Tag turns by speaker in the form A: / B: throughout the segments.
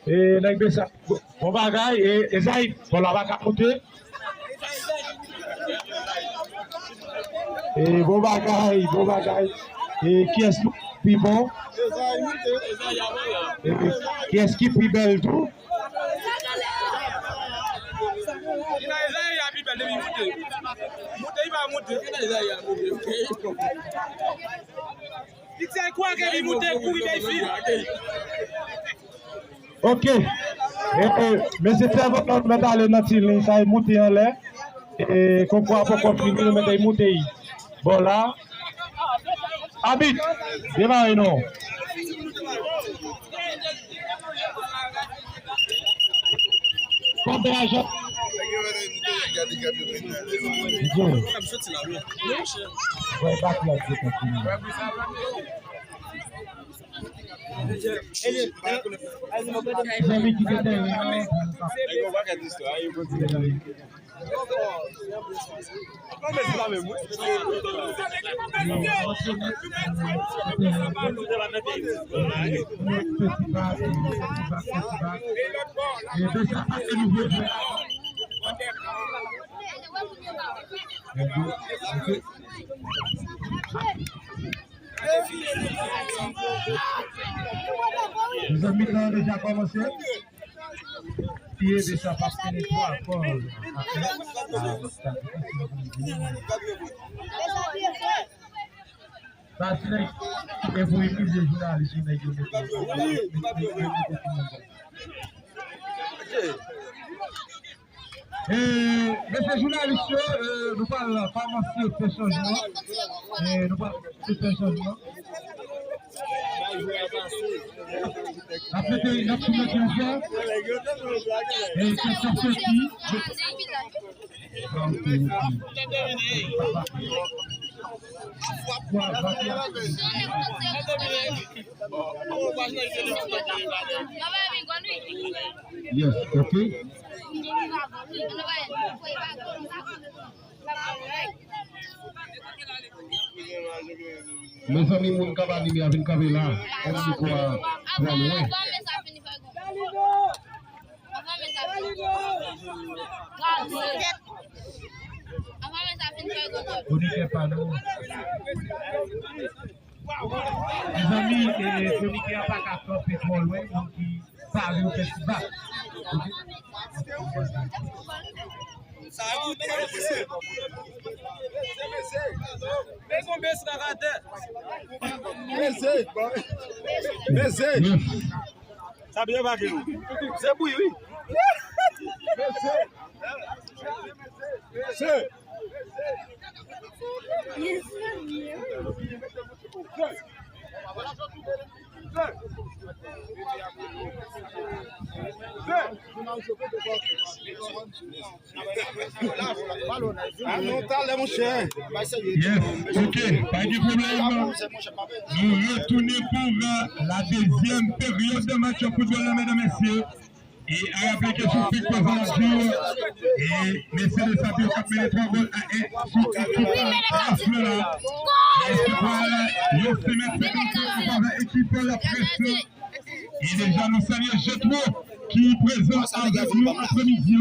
A: Et nèg ça bon bagaille et Esaïe bon la va monter. Et bon bagaille et qui est-ce qui bon? Qui est-ce qui plus belle tout? Ok. Mais c'était votre mettre aller dans le ça est monté en l'air. Et qu'on croit pour continuer mettre monter. Bon là. Habite. Démarrez non. Combien Les amis ont déjà commencé. Pied de sa parce que les trois accords. Parce que vous épuisez les journalistes. Monsieur journaliste, nous parlons pharmacie de changement. Nous parlons de changement. Après, il y a une question. Et question ceci. Yes, okay. Mes amis, mon cabane, il y a une cabane là. On dit quoi? Vous dites pas non. Les amis, celui qui n'a pas qu'à faire pétrole, donc qui parle au festival. Ça a goûté. Mais on baisse la rate. Ça bien va que c'est oui, oui. C'est. Mon cher. Ok, pas de problème. Nous retournons pour la deuxième période de match au football, mesdames et messieurs. Et à rappeler que sur Pic Jour et messieurs de Sapio Cap met les 3 goals à 1 sur l'équipe Arsenal. Et nous se mettre 50 avec l'équipe La Presse. Et déjà nous saluons Jetro qui est présent avec nous après-midi.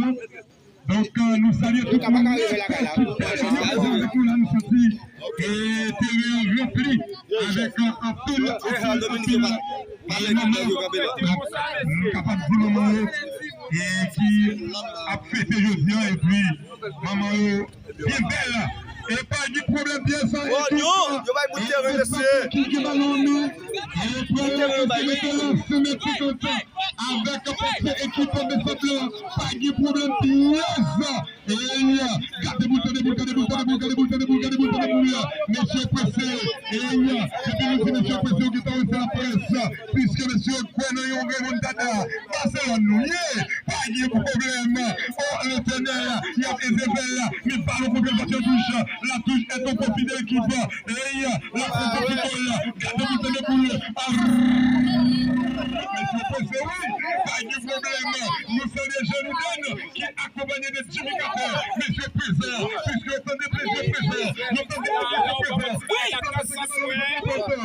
A: Donc nous saluons tout le monde avec nous là nous sortis et terrain rempli avec un pile nous capables de moment et qui a fêté jeudi et puis maman bien belle et pas du problème bien ça et tout qui va nous et puis avec votre équipe de Sapio pas de problème bien ça et gardez-vous monsieur Pressé et monsieur Pressé qui est la presse puisque monsieur Koueno Raymond Dada Barcelone pas de problème au l'intérieur il y a des événements mais pas le problème parce que la touche est au profit de l'équipe et la presse gardez-vous monsieur Pressé oui pas de problème nous sommes les jeunes qui accompagnent de Jimmy Carter monsieur Pressé puisque vous avez plaisir Pressé nous sommes des plaisir Pressé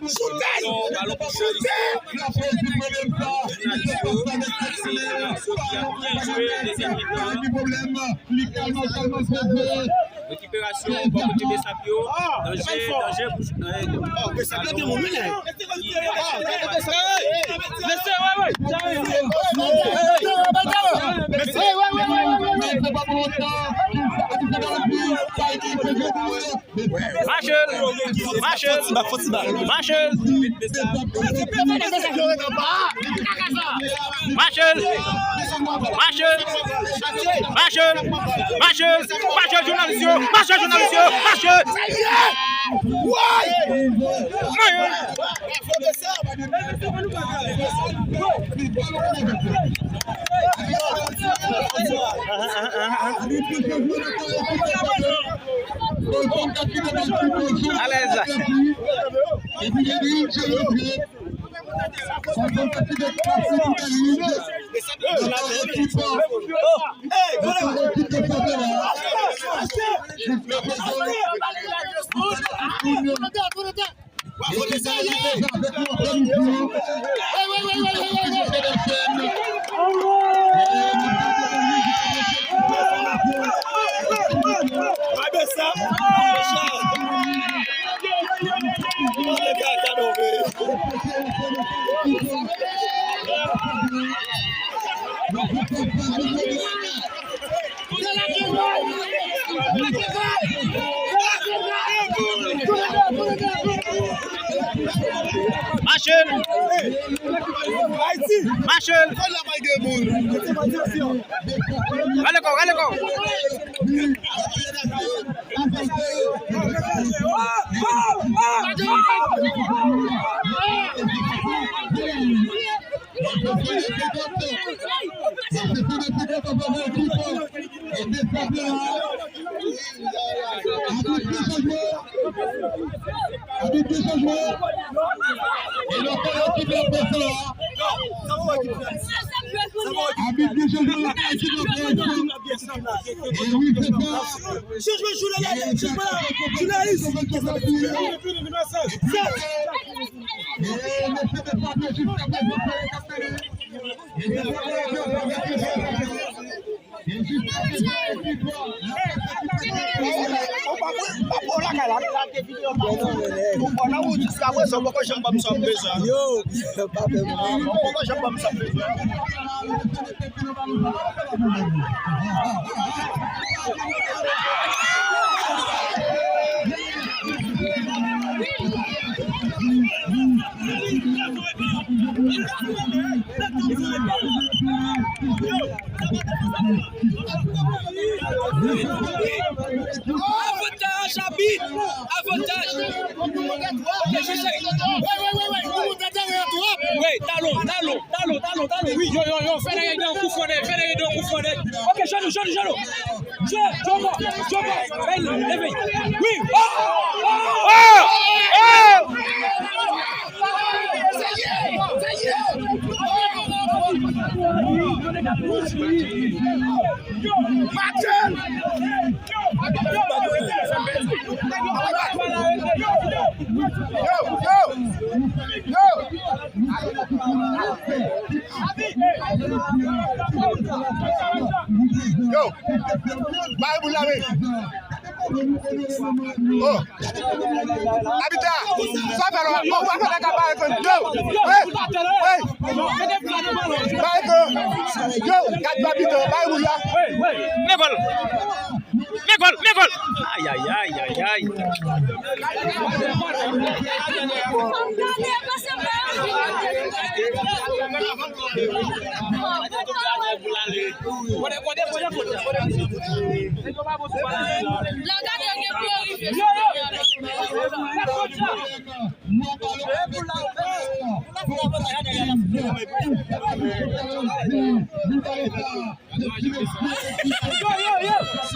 B: ballon pour Ignacio qui a bien joué deuxième mi-temps. Récupération pour côté de Sapio. Danger pour Sapio de mon milieu.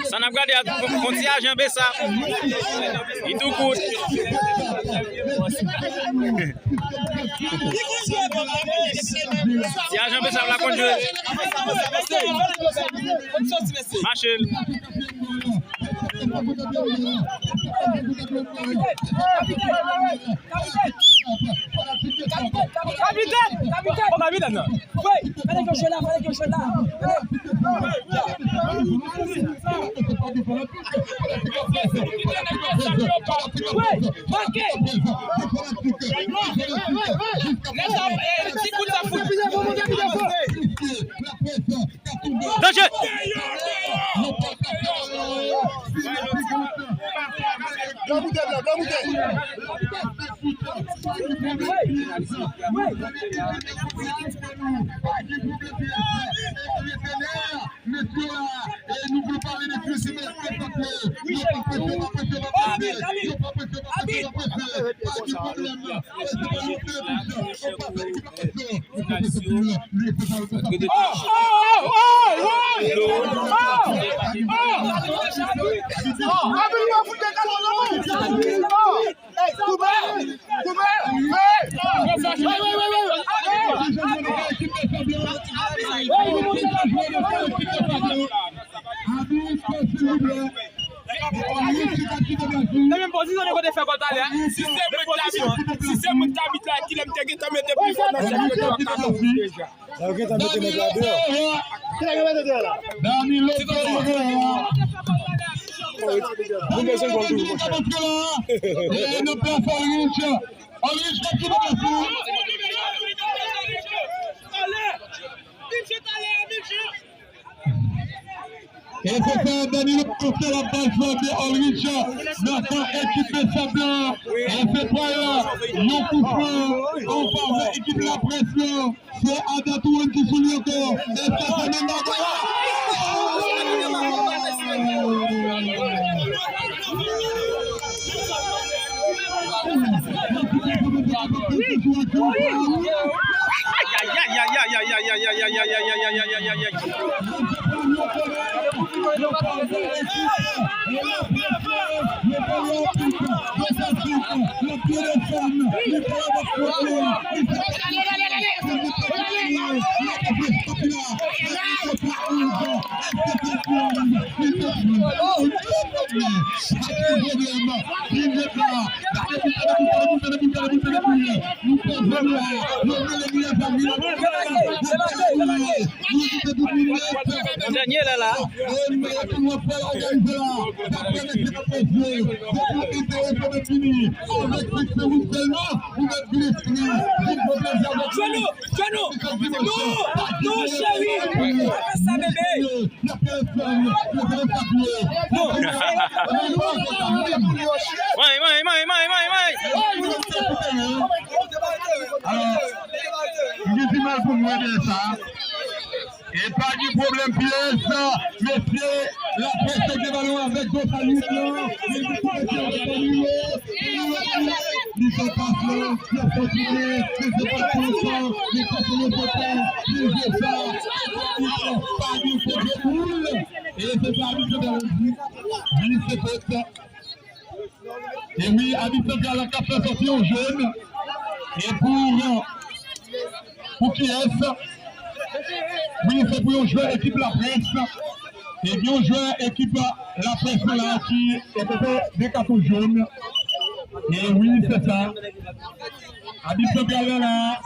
C: Ça n'a pas de concierge en Bessa. Il tout court. Si agent Bessa la conduire. Machel.
D: Capitaine, oui, fallait que je sois là, fallait que je sois là. Oui, marqué.
C: Danger.
D: La même position de côté fait comme ça là. Si c'est mon habit là qui l'aime te mettre plus fort dans
A: et c'est ça, Danilo pour faire la balle de Ulrich. Notre équipe de Sablon. Et c'est pas là. Yon coup franc. On part vers l'équipe de la pression. C'est Adatouane qui souligne encore. Et ça, c'est même
C: Dernier là.
D: Non, chérie, fais ça, bébé.
A: Et pas du problème pièce, messieurs, la pression des ballons avec d'autres alliés. Ils sont passés, ils sont continués, ils sont passés, ils continuent de faire, ils font ça, pas du problème. Et c'est pas du problème. Oui, c'est fait. Et oui, Addison Gala qui a fait sortir aux jeunes. Et pour qui est-ce? Oui, c'est pour un joueur équipe la presse. Et bien un joueur équipe la presse là qui est des cartons jaunes. Et oui, c'est ça. Addison Gala là.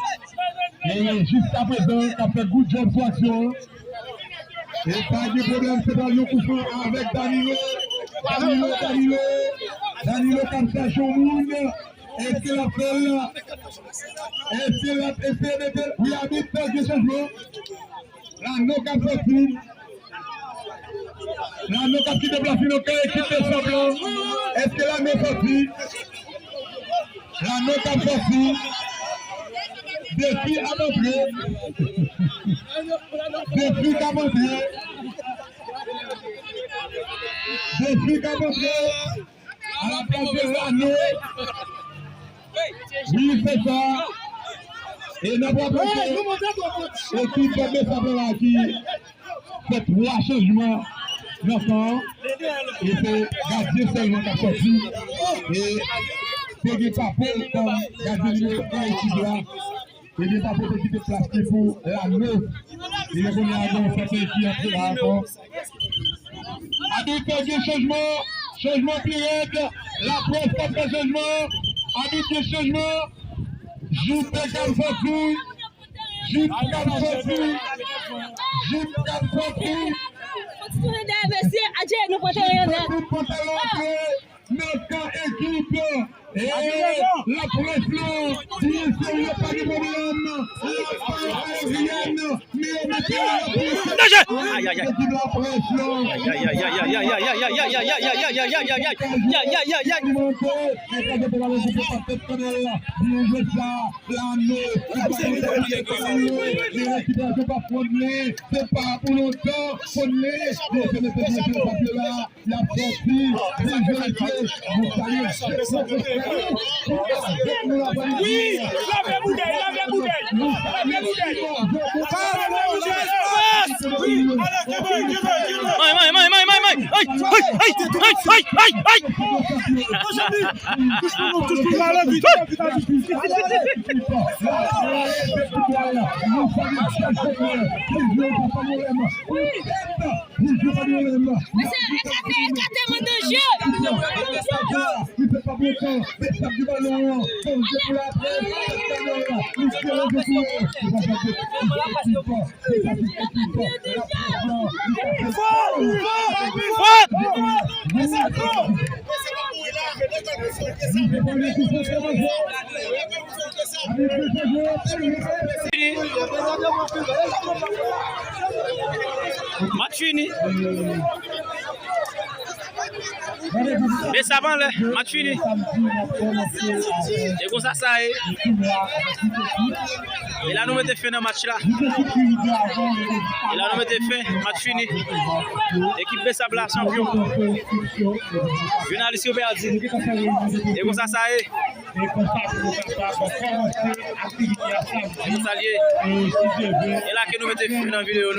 A: Et jusqu'à présent, il a fait good job pour action. Et pas de problème, c'est dans le coup avec Danilo. Danilo comme ça, Chomoun. Est-ce que la fait est-ce que la fait oui, habite des changements. La no-cap sortie. La no-cap qui déplace une équipe de Sablon. Est-ce que la no sortie? La no-cap sortie. Défi à montrer. Défi à montrer. Défi à montrer. À la place de l'anneau. Oui, c'est ça. Et n'importe quelle équipe de Sablon qui fait 3 changements d'enfants. Et c'est gardien seulement qui a sorti. Et c'est pas pour comme gardien qui doit. Il n'est pas pour qui est placé pour la neuf. Il est venu à un certain qui a pris la rapport. Arbitre de changement. Changement pirate. La presse pas de changement. Arbitre de changement. Jules Calfotri. Jules Calfotri. Jules Calfotri. Notre équipe et la presse bien sûr, il n'y a pas de problème.
D: Oui, la bouteille.
C: Match fini. Mais ça va, match fini. Et comme ça, ça est. Et là, nous mettons fin dans match là. Et là, nous mettons fin, match fini. Équipe Bessabla champion. Journaliste au perdu. Et comme ça, ça est. Et là, que nous mettons fin dans la vidéo.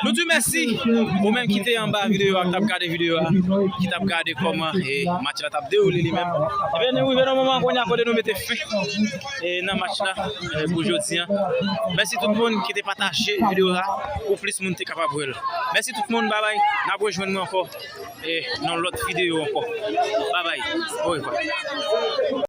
C: Nous disons merci aux mêmes qui étaient en bas vidéo, qui ont regardé vidéo, qui ont regardé comment le match là t'a déroulé lui-même. Et bien nous arrivons au moment où on a accordé nous mettre fin et dans le match là pour aujourd'hui. Merci tout le monde qui était partagé vidéo là pour plus de monde qui est capable de. Merci tout le monde, bye bye. N'a pas rejoindre encore et dans l'autre vidéo encore. Bye bye.